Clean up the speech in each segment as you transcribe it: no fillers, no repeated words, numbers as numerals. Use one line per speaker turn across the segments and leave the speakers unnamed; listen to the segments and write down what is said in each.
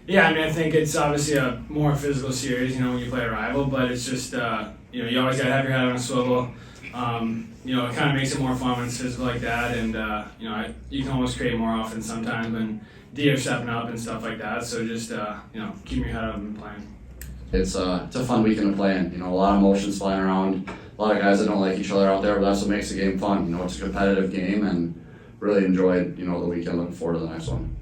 Yeah, I mean, I think it's obviously a more physical series, when you play a rival, but it's just, you always gotta have your head on a swivel. It kind of makes it more fun when it's physical like that, and, you can almost create more often sometimes when D are stepping up and stuff like that, so just, keep your head up and playing.
It's a fun weekend of playing, a lot of emotions flying around, a lot of guys that don't like each other out there, but that's what makes the game fun. It's a competitive game, and really enjoyed, the weekend, looking forward to the next one.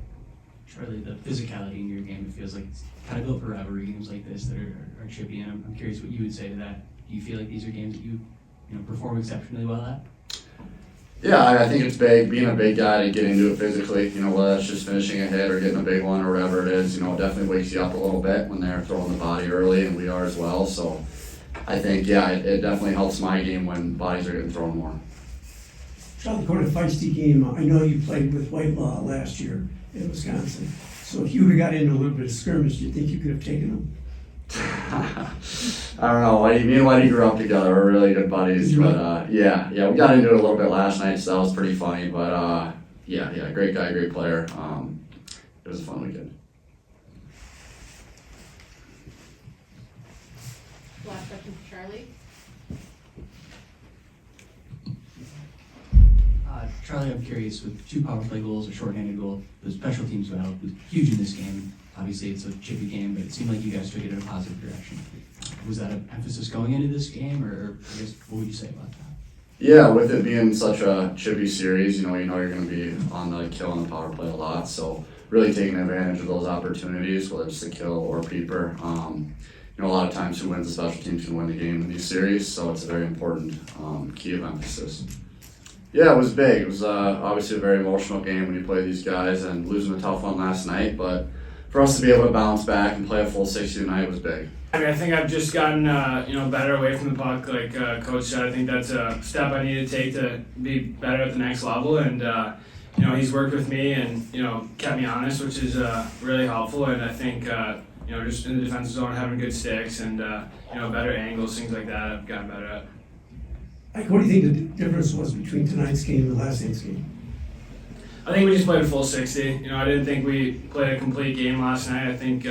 Charlie, the physicality in your game, it feels like it's kind of built for rivalry games like this that are chippy, and I'm curious what you would say to that. Do you feel like these are games that you perform exceptionally well at?
Yeah, I think it's big, being a big guy to get into it physically, whether that's just finishing a hit or getting a big one or whatever it is, it definitely wakes you up a little bit when they're throwing the body early, and we are as well, so I think, it definitely helps my game when bodies are getting thrown more.
Charlie, quite a feisty game. I know you played with Whitelaw last year in Wisconsin, so if you would have got into a little bit of skirmish, do you think you could have taken them?
I don't know. Me and Whitey grew up together. We're really good buddies. But yeah, we got into it a little bit last night, so that was pretty funny. But yeah, great guy, great player. It was a fun weekend.
Last question for Charlie.
Charlie, I'm curious, with 2 power play goals, a shorthanded goal, the special teams battle was huge in this game. Obviously, it's a chippy game, but it seemed like you guys took it in a positive direction. Was that an emphasis going into this game, or I guess, what would you say about that?
Yeah, with it being such a chippy series, you're going to be on the kill and the power play a lot. So really taking advantage of those opportunities, whether it's the kill or peeper. A lot of times who wins the special teams can win the game in these series, so it's a very important key of emphasis. Yeah, it was big. It was obviously a very emotional game when you play these guys, and losing a tough one last night, but for us to be able to bounce back and play a full 60 tonight was big.
I mean, I think I've just gotten, better away from the puck, like Coach said. I think that's a step I need to take to be better at the next level, and, he's worked with me and, kept me honest, which is really helpful, and I think, just in the defensive zone, having good sticks and, better angles, things like that, I've gotten better at.
What do you think the difference was between tonight's game and last night's game?
I think we just played a full 60. I didn't think we played a complete game last night. I think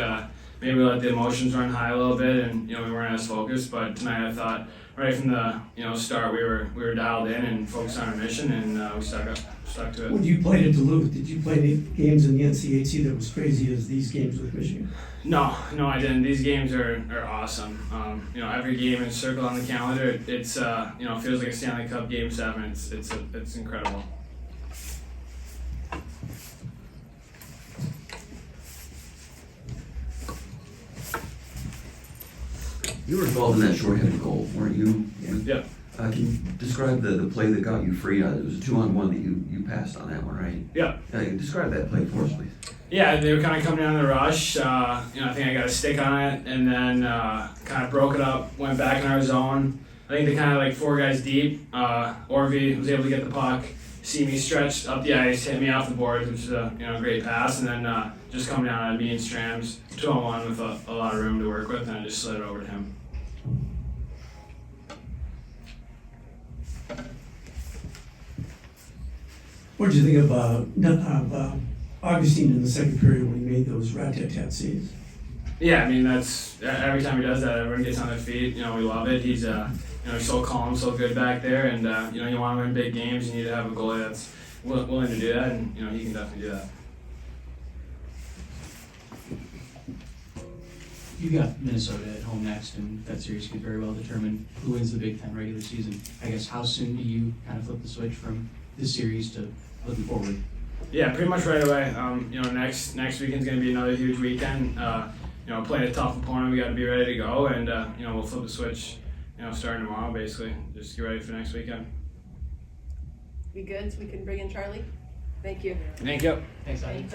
maybe we let the emotions run high a little bit, and we weren't as focused. But tonight, I thought right from the start we were dialed in and focused on our mission, and we stuck to it.
When you played at Duluth, did you play any games in the NCHC that was crazy as these games with Michigan?
No, I didn't. These games are awesome. Every game is circled on the calendar. It's feels like a Stanley Cup Game 7. It's incredible.
You were involved in that shorthanded goal, weren't you?
Yeah.
Can you describe the play that got you free? It was a 2-on-1 that you passed on that one, right?
Yeah.
Describe that play for us, please.
Yeah, they were kind of coming down the rush. I think I got a stick on it, and then kind of broke it up, went back in our zone. I think they kind of like 4 guys deep. Orvie was able to get the puck, see me stretch up the ice, hit me off the boards, which is a great pass, and then just come down on me and Strams 2-on-1 with a lot of room to work with, and I just slid it over to him.
What did you think of Augustine in the second period when he made those rat-tat-tat saves?
Yeah, I mean, that's every time he does that, everyone gets on their feet. We love it. He's he's so calm, so good back there, and you want to win big games. You need to have a goalie that's willing to do that, and he can definitely do that.
You got Minnesota at home next, and that series could very well determine who wins the Big Ten regular season. I guess, how soon do you kind of flip the switch from this series to looking forward?
Yeah, pretty much right away. Next weekend's going to be another huge weekend. Playing a tough opponent, we got to be ready to go, and we'll flip the switch. Starting tomorrow, basically. Just get ready for next weekend.
We good? So we can bring in Charlie? Thank you.
Thank you.
Thanks, Ivy.
Thanks,